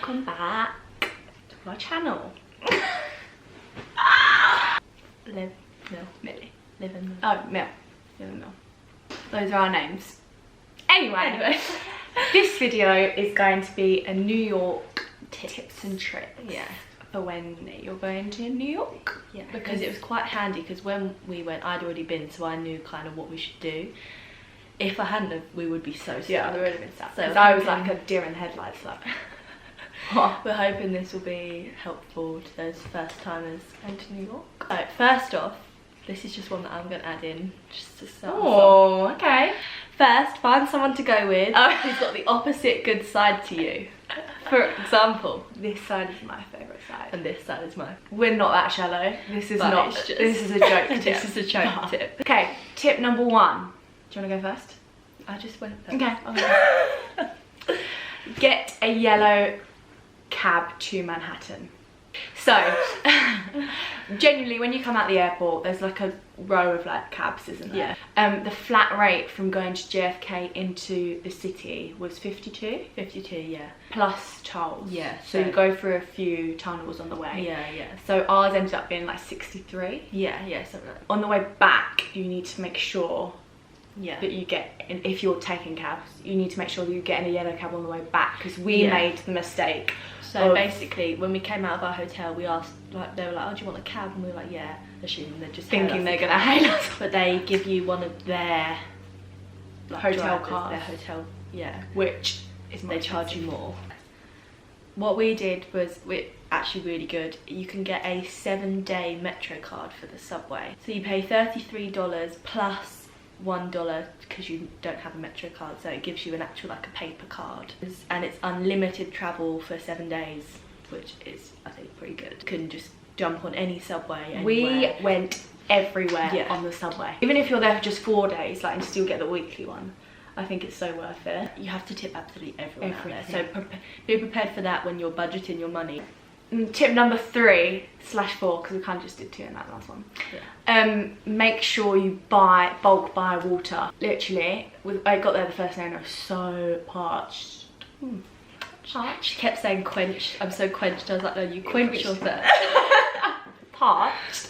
welcome back to our channel. Liv, Mill, Millie, Liv and Mill. Oh, Mill. Liv and Mill. Those are our names. Anyway. This video is going to be a New York tips and tricks. Yeah. For when you're going to New York. Yeah. Because it was quite handy, because when we went, I'd already been, so I knew kind of what we should do. If I hadn't have, we would be so stuck. Yeah, we would have been stuck. So Because I was like a deer in the headlights. Like, we're hoping this will be helpful to those first timers going to New York. So first off, this is just one that I'm going to add in just to start. oh, okay. First, find someone to go with who's got the opposite good side to you. For example, This side is my favourite side. and this side is mine. We're not that shallow. This is But not. it's just- This is a joke tip. This is a joke tip. Okay, tip number 1. Do you want to go first? I just went first. Okay. Get a yellow cab to Manhattan. So, genuinely, when you come out the airport, there's like a row of like cabs, isn't there? Yeah. The flat rate from going to JFK into the city was 52 52, yeah. plus tolls. Yeah, So so- you go through a few tunnels on the way. Yeah, yeah. So ours ended up being like 63. Yeah, yeah, something like that. On the way back, you need to make sure Yeah. that you get, and if you're taking cabs, you need to make sure that you're getting a yellow cab on the way back, because we Yeah. made the mistake. So of- basically, when we came out of our hotel, we asked, like, they were like, oh, do you want a cab? And we were like, yeah, assuming they're just thinking they're gonna hail us. But they give you one of their like, Hotel drivers, cards. Their hotel, yeah. Which is They charge you more. What we did was actually really good. You can get a 7-day Metro card for the subway. So you pay $33 plus $1 because you don't have a Metro card, so it gives you an actual like a paper card, and it's unlimited travel for 7 days, which is I think pretty good. You can just jump on any subway anywhere. We went everywhere Yeah. on the subway. Even if you're there for just 4 days, like, and still get the weekly one, I think it's so worth it. You have to tip absolutely everyone out there, Everything. so be prepared for that when you're budgeting your money. Tip number 3/4, because we kind of just did 2 in that last one. Yeah. Make sure you bulk buy water. Literally, I got there the first day and I was so parched. She kept saying quench. I'm so quenched. I was like, no, you quench your thirst. Parched.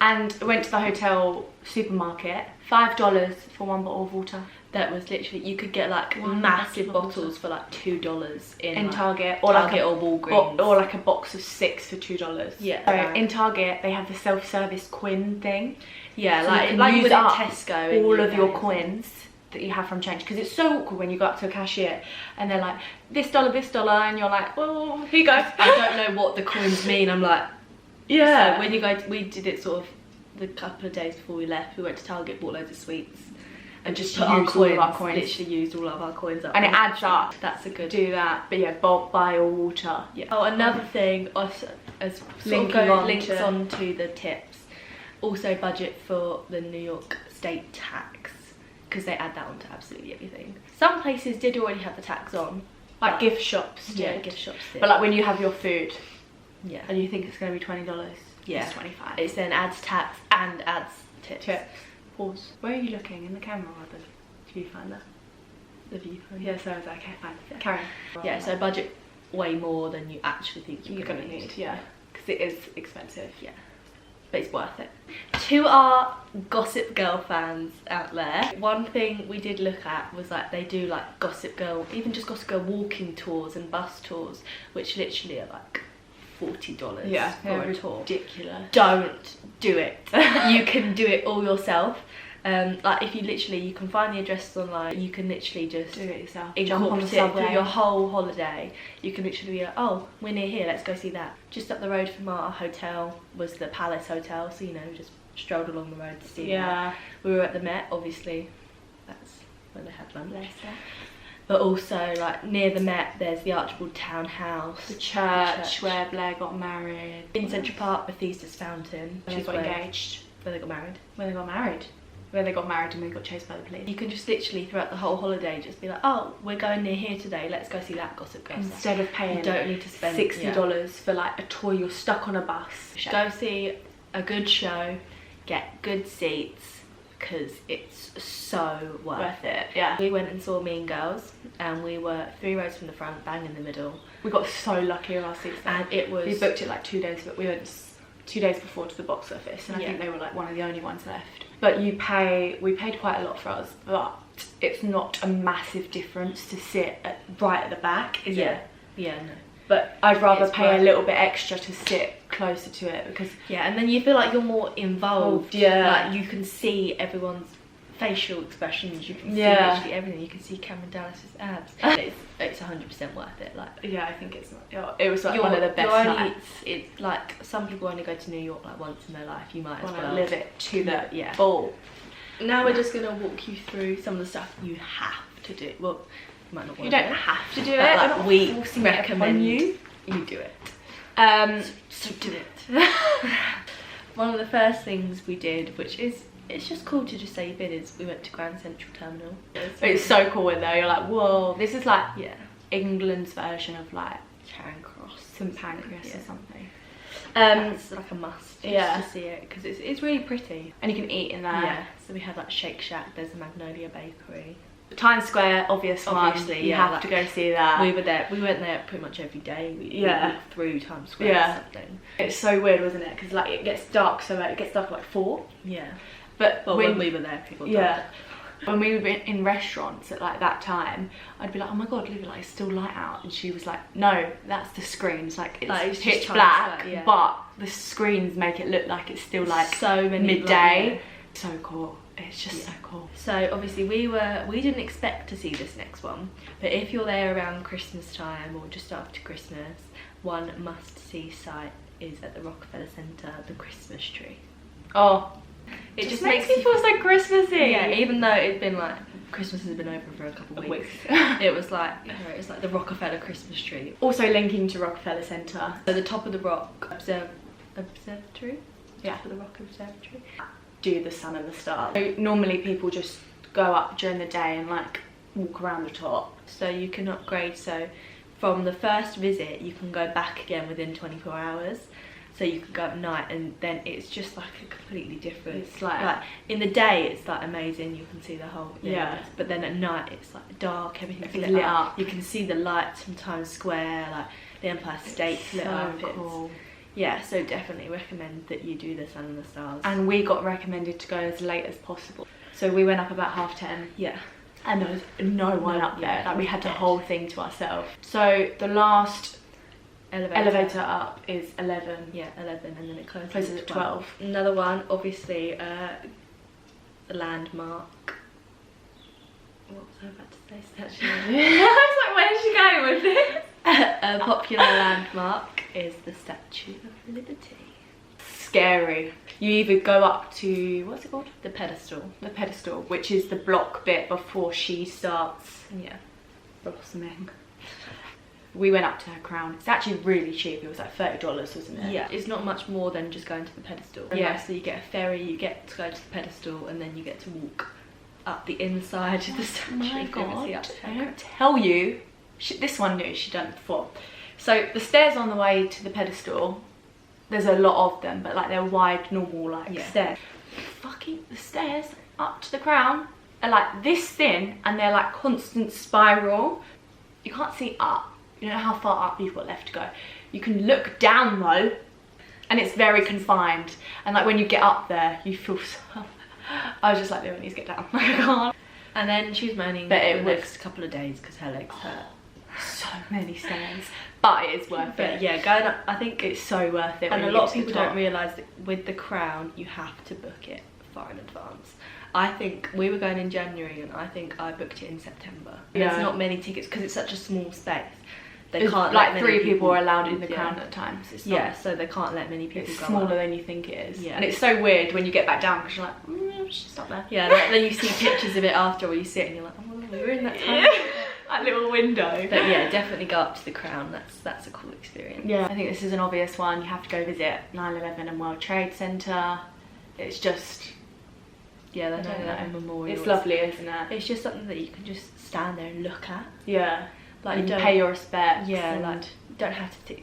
And went to the hotel supermarket. $5 for 1 bottle of water. That was literally, you could get like One massive bottle of bottles for like $2 in like, Target, Target or Walgreens. or like a box of 6 for $2. Yeah. So in Target they have the self-service coin thing. Yeah, So like you can like use with up Tesco. in all the of your UK. coins that you have from change, because it's so awkward when you go up to a cashier and they're like this dollar, and you're like, oh, here you go. I don't know what the coins mean. I'm like, Yeah. So when you go, we did it sort of the couple of days before we left. We went to Target, bought loads of sweets, and just put used all of our coins. Literally used all of our coins up. And it adds up. That's a good. Do that, but yeah, bulk buy your water. Yeah. Oh, another thing, as links on to the tips, also budget for the New York state tax, because they add that on to absolutely everything. Some places did already have the tax on, Like but- gift shops. yeah, did. gift shops did. But like when you have your food yeah, and you think it's going to be $20, yeah, it's 25. It then adds tax and adds tips. Tips. Pause. Where are you looking? In the camera or the viewfinder? The viewfinder. Yeah, so I was like, okay, fine. Yeah. Carry on. Yeah, so budget way more than you actually think you're gonna need, yeah, because it is expensive. Yeah, but it's worth it. To our Gossip Girl fans out there, one thing we did look at was like they do like Gossip Girl, even just Gossip Girl walking tours and bus tours, which literally are like $40 Yeah, for a tour. ridiculous. Don't do it. You can do it all yourself. Like if you can find the addresses online, you can literally just Do it yourself. incorporate Jump on the it through subway. your whole holiday. You can literally be like, oh, we're near here, let's go see that. Just up the road from our hotel was the Palace Hotel, so you know, we just strolled along the road to see that. Yeah. We were at the Met, obviously, that's where they had lunch. But also, like, near the Met, there's the Archibald Townhouse. The church where Blair got married. In Central Park, Bethesda's Fountain. When which they is got where- engaged. Where they got married. When they got married. Where they got married and they got chased by the police. You can just literally, throughout the whole holiday, just be like, oh, we're going near here today, let's go see that Gossip Girl stuff. Instead of paying You don't need to spend $60 for like a tour, you're stuck on a bus. Go see a good show, get good seats, because it's so worth it. Yeah. We went and saw Mean Girls, and we were 3 rows from the front, bang in the middle. We got so lucky with our seats there. And it was... We booked it like 2 days, but we went 2 days before to the box office, and I Yeah. think they were like one of the only ones left. But we paid quite a lot for us, but it's not a massive difference to sit right at the back, is it? Yeah, no. But I'd rather It's pay a worth little bit extra to sit closer to it, because Yeah, and then you feel like you're more involved. Yeah. Like you can see everyone's facial expressions, you can see Yeah. literally everything. You can see Cameron Dallas's abs. It's 100% worth it. Like yeah, I think it was like one of the best nights. It's like some people only go to New York like once in their life. You might as Want to well live it to the Yeah. full. Now we're just gonna walk you through some of the stuff you have to do. Well, you might not want You to don't do it, have to do but, it. like, We're not we forcing it upon recommend you. you do it. So do it. One of the first things we did, which is, it's just cool to just say you've been, is we went to Grand Central Terminal. it's so cool in there. You're like, whoa, this is like Yeah. England's version of like Charing Cross. St Pancras Yeah. or something. It's like a must just yeah. to see it, because it's really pretty. And you can eat in there. Yeah, so we had like Shake Shack, there's a Magnolia Bakery. Times Square, obvious Obviously, one. You yeah, have to go see that. We went there pretty much every day. We walked through Times Square Yeah. or something. It's so weird, wasn't it? Because like it gets dark so early. It gets dark at like 4. Yeah. But Well, when we were there, people yeah. When we were in restaurants at like that time, I'd be like, oh my god, Olivia, like it's still light out, and she was like, no, that's the screens, like it's, Like, it's pitch just Times black, Square, yeah. but the screens make it look like it's still like so many midday. like, So cool. It's just so cool. So obviously we didn't expect to see this next one, but if you're there around Christmas time or just after Christmas, one must-see sight is at the Rockefeller Center, the Christmas tree. Oh, It just makes me feel so Christmassy. Yeah, even though it'd been like Christmas has been over for a couple of weeks, it was like it's like the Rockefeller Christmas tree. Also linking to Rockefeller Center. So the top of the Rock Observatory. Yeah. For the Rock Observatory. Do the sun and the stars. So normally people just go up during the day and like walk around the top. So you can upgrade. So from the first visit, you can go back again within 24 hours. So you can go at night, and then it's just like a completely different. It's like in the day, it's like amazing. You can see the whole thing. Yeah. But then at night, it's like dark. Everything's It's lit up. You can see the lights from Times Square, like the Empire State's lit up. So cool. Yeah, so definitely recommend that you do the sun and the stars. And we got recommended to go as late as possible. So we went up about 10:30. Yeah. And there was no one up there. yeah, Like we had the dead. whole thing to ourselves. So the last Elevator. up is 11. Yeah, 11, and then it closes, Closes at 12. Another one, obviously, a landmark. What was I about to say? Statue of Liberty. I was like, where's she going with this? A popular landmark is the Statue of Liberty. Scary. You either go up to, what's it called? The pedestal. The pedestal, which is the block bit before she starts Yeah. blossoming. We went up to her crown. It's actually really cheap. It was like $30, wasn't it? Yeah, it's not much more than just going to the pedestal. Yeah. So you get a ferry, you get to go to the pedestal, and then you get to walk up the inside of the statue. Oh my If you ever see god, up to I her don't tell you. This one knew, she'd done it before. So the stairs on the way to the pedestal, there's a lot of them, but like they're wide, normal like Yeah. stairs. Fucking the stairs up to the crown are like this thin, and they're like constant spiral. You can't see up. You don't know how far up you've got left to go. You can look down though, and it's very confined. And like when you get up there, you feel so... I was just like, Leonie, get down. I can't. And then she was moaning But for it the was- next couple of days because her legs hurt. So many stairs, but it is worth But it. yeah, going up, I think It's so worth it. and when a you lot get of to the people don't top. realise that with the crown, you have to book it far in advance. I think we were going in January, and I think I booked it in September. Yeah. There's not many tickets because it's such a small space. They It's can't like let 3 many people are allowed in the yeah. crown at a time. So it's not, Yeah, so they can't let many people it's go smaller up. than you think it is. Yeah. And it's so weird when you get back down because you're like, she's not there. Yeah, then you see pictures of it after, where you sit and you're like, oh, we were in that time. That little window. But yeah, definitely go up to the crown. That's a cool experience. Yeah, I think this is an obvious one. You have to go visit 9/11 and World Trade Center. It's just, Yeah, I that's don't like a know. memorial. It's lovely, isn't it? It's just something that you can just stand there and look at. Yeah. Like, and you you don't pay your respects. Yeah, and like you don't have to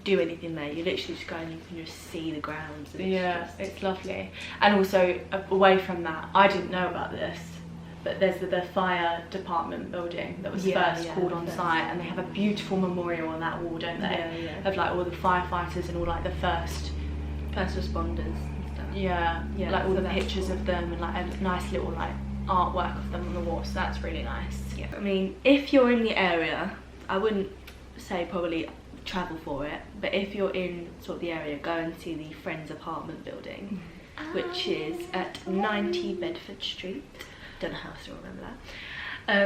do anything there. You literally just go and you can just see the grounds. And it's lovely. And also away from that, I didn't know about this, but there's the fire department building that was first called on site, and they have a beautiful memorial on that wall, don't they? Yeah. Of like all the firefighters and all like the first responders and stuff. Yeah, like all so the that's pictures cool. of them and like a nice little like artwork of them on the wall, so that's really nice. Yeah. I mean, if you're in the area, I wouldn't say probably travel for it, but if you're in sort of the area, go and see the Friends apartment building, which is at 90 Bedford Street. Don't know how I still remember that.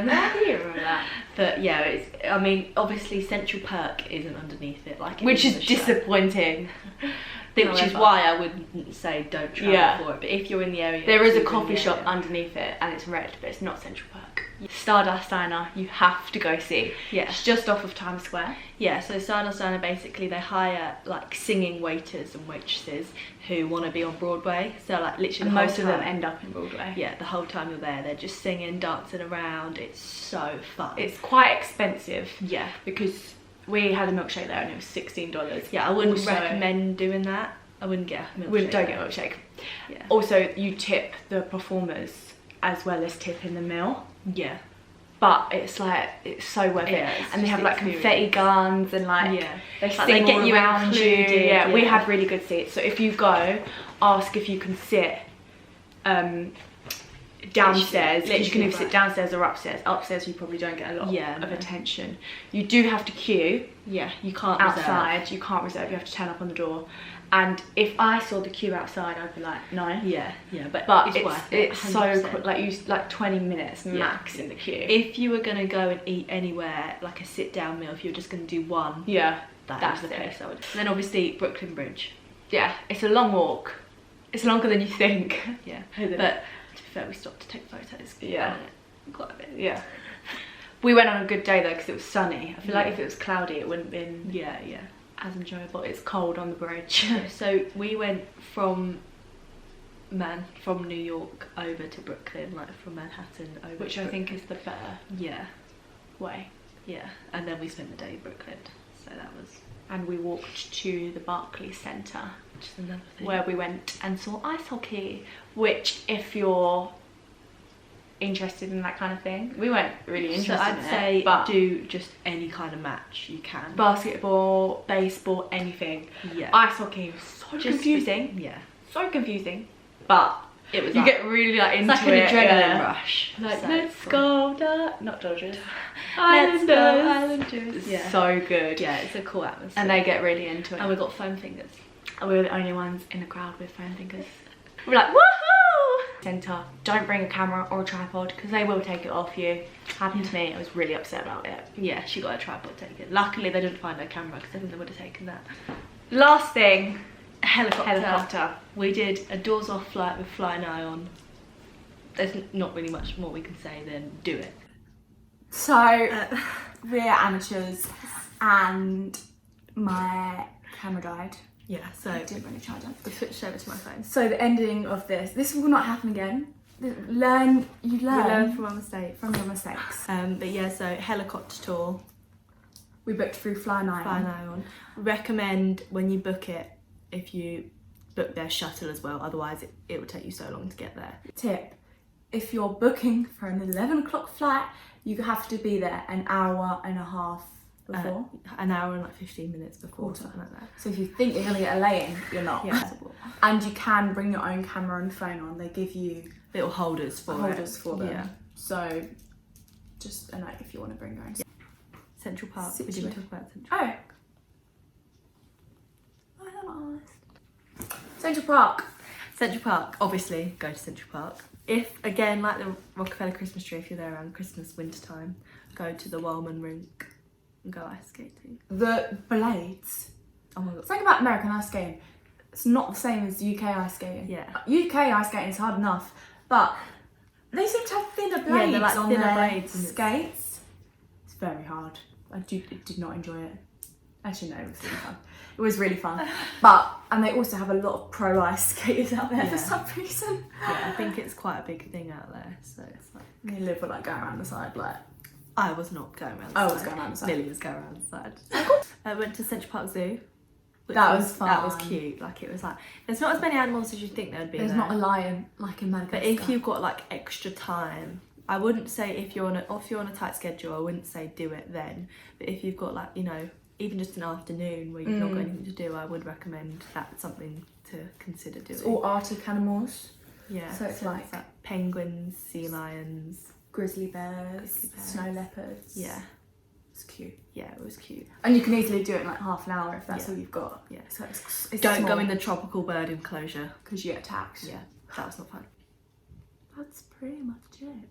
How do you remember that? But yeah, I mean, obviously Central Perk isn't underneath it, like it Which in is the show. disappointing. Which is However. why I wouldn't say don't travel for it. But if you're in the area, There is a if you're in coffee the shop area- underneath it and it's red, but it's not Central Perk. Stardust Diner, you have to go see. Yeah. It's just off of Times Square. Yeah, so Stardust Diner, basically they hire like singing waiters and waitresses who want to be on Broadway. So like literally And the most whole of them time- end up in Broadway. Yeah, the whole time you're there, they're just singing, dancing around. It's so fun. It's quite expensive yeah, because we had a milkshake there and it was $16. yeah. I wouldn't Also- recommend doing that. I wouldn't get a milkshake. Don't get a milkshake. Yeah. Also, you tip the performers as well as tip in the meal. Yeah. But it's like, it's so worth Yeah, it. it's And they just have like experience. confetti guns and like, Yeah. they Like, sing they get all you around you. included, Yeah, we yeah. had really good seats. So if you go, ask if you can sit downstairs, because you can Literally either sit right. downstairs or upstairs. Upstairs you probably don't get a lot Yeah, of no. attention. You do have to queue Yeah, you can't outside. You can't reserve, you have to turn up on the door. And if I saw the queue outside, I'd be like, no. Yeah, yeah, but But worth it's so 100%. quick, like you like 20 minutes max Yeah. in the queue. If you were gonna go and eat anywhere, like a sit-down meal, if you were just gonna do one, Yeah, that's that's the it. place I would. Then obviously Brooklyn Bridge. Yeah, it's a long walk. It's longer than you think. Yeah, Isn't it? but to be fair, we stopped to take photos. Yeah. quite a bit. Yeah. We went on a good day though because it was sunny. I feel like if it was cloudy, it wouldn't have been Yeah, as enjoyable. It's cold on the bridge. yeah. So we went from New York over to Brooklyn, like from Manhattan over, Which to I think is the better yeah, way. yeah. And then we spent the day in Brooklyn, so that was And we walked to the Barclays Centre, just another thing. where we went and saw ice hockey, which if you're interested in that kind of thing, we weren't really So interested I'd in say it, but do just any kind of match you can. basketball, baseball, anything. yeah, Ice hockey was so Just- confusing, yeah, so confusing, but it was. you like, get really like into it's like an it, adrenaline yeah. rush. Like, So let's it's go, not Dodgers, Let's go, Islanders. Islanders. Yeah. So good. Yeah, it's a cool atmosphere. And they get really into it. and we got foam fingers. And we were the only ones in the crowd with foam fingers. We're like, woohoo! Centre, don't bring a camera or a tripod because they will take it off you. Happened to me, I was really upset about it. Yeah, she got a tripod taken. Luckily, they didn't find her camera because I think they would have taken that. Last thing, Helicopter. helicopter. We did a doors off flight with Flying Eye on. There's not really much more we can say than do it. So we're amateurs and my camera died. Yeah, so I didn't really charge it. we switched over to my phone. So the ending of this will not happen again. You learn We learned from our mistakes. from your mistakes. But yeah, so helicopter tour, We booked through Flying Eye. Flying Eye on. Recommend when you book it, if you book their shuttle as well, otherwise it will take you so long to get there. Tip, if you're booking for an 11 o'clock flight, you have to be there an hour and a half before. An hour and like 15 minutes before, Quarter. something like that. So if you think you're going to get a lay-in, you're not. Yeah. And you can bring your own camera and phone on. They give you Little holders for holders it. for them. Yeah. So just a note if you want to bring your own. Central Park. We Situation. didn't talk about Central. Oh. I don't know. Central Park. Central Park, obviously go to Central Park. If, again, like the Rockefeller Christmas tree, if you're there around Christmas, winter time, go to the Wellman rink and go ice skating. The Blades. Oh my god. Something about American ice skating. It's not the same as UK ice skating. Yeah. UK ice skating is hard enough, but they seem to have thinner blades they're like on thinner their blades and skates. It's very hard. I did not enjoy it. Actually, no, it was really fun. It was really fun. And they also have a lot of pro ice skaters out there for Yeah. some reason. Yeah, I think it's quite a big thing out there, so it's like... They live for like going around the side, like I was not going around the I side. was going around the side. Millie was going around the side. I went to Central Park Zoo. which That was That was fun. cute. Like, it was like, there's not as many animals as you think there would be There's there. not a lion like in Madagascar. But if you've got like extra time, I wouldn't say if you're on a tight schedule, I wouldn't say do it then. But if you've got like, you know, even just an afternoon where you've not got anything to do, I would recommend that something to consider doing. It's all Arctic animals, Yeah. so it's like penguins, sea lions. grizzly bears, Grizzly bears. snow leopards. Yeah. It's cute. Yeah, it was cute. And you can easily do it in like half an hour if that's Yeah. all you've got. Yeah. So it's Don't go in the tropical bird enclosure. because you get attacked. Yeah, that was not fun. That's pretty much it.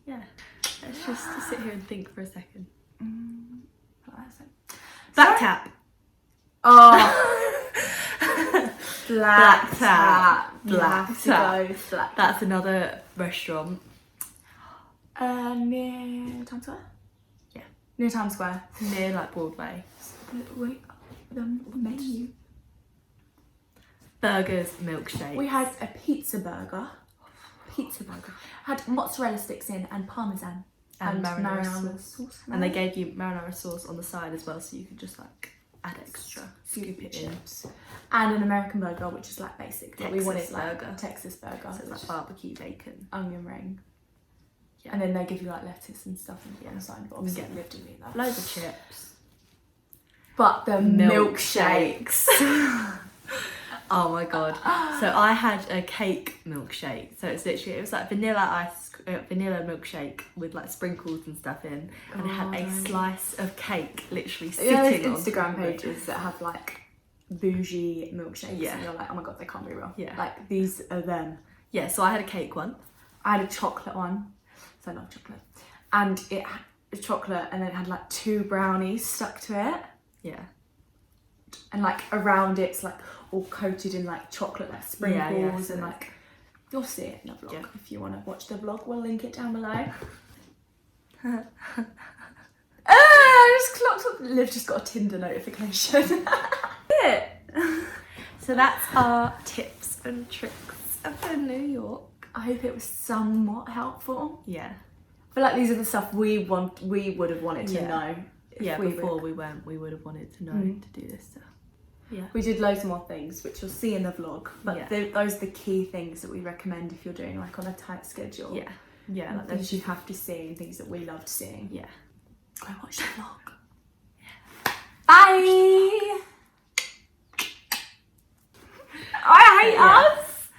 Yeah. Let's just sit here and think for a second. What was it? Black Tap. Oh, Black Tap. You Black have to Tap. go Black Tap. That's another restaurant. Near Times Square. Yeah. Near Times Square. Near like Broadway. Wait, the menu. Burgers, milkshakes. We had a pizza burger. Had mozzarella sticks in and parmesan And marinara sauce. and they gave you marinara sauce on the side as well, so you could just like add extra, scoop it in. chips. And an American burger, which is like basic. But we Texas wanted like burger. a Texas burger. So it's like barbecue bacon. onion ring. Yeah. And then they give you like lettuce and stuff on the side, but obviously we didn't eat that. Loads of chips. But the Milkshakes. milkshakes. Oh my god. So I had a cake milkshake. So it was like vanilla milkshake with like sprinkles and stuff in, and it had a slice of cake literally sitting Yeah, on there's Instagram top of it. pages that have like bougie milkshakes, Yeah. and you're like, oh my god, they can't be real. Yeah. Like these are them. Yeah, so I had a cake one. I had a chocolate one, so I love chocolate, and it had chocolate, and then it had like 2 brownies stuck to it, Yeah. and like around it's like all coated in like chocolate, like sprinkles, so and like you'll see it in the vlog Yeah. if you want to watch the vlog. We'll link it down below. I just clocked up. Liv just got a Tinder notification. it. So that's our tips and tricks of New York. I hope it was somewhat helpful. Yeah. I feel like these are the stuff we would have wanted to Yeah. know. if Yeah, we before were- we would have wanted to know Mm. to do this stuff. Yeah. We did loads more things, which you'll see in the vlog. But Yeah. those are the key things that we recommend if you're doing like on a tight schedule. Yeah. Yeah, And like things those. you have to see and things that we loved seeing. Yeah. Go watch the vlog. Bye! I hate us!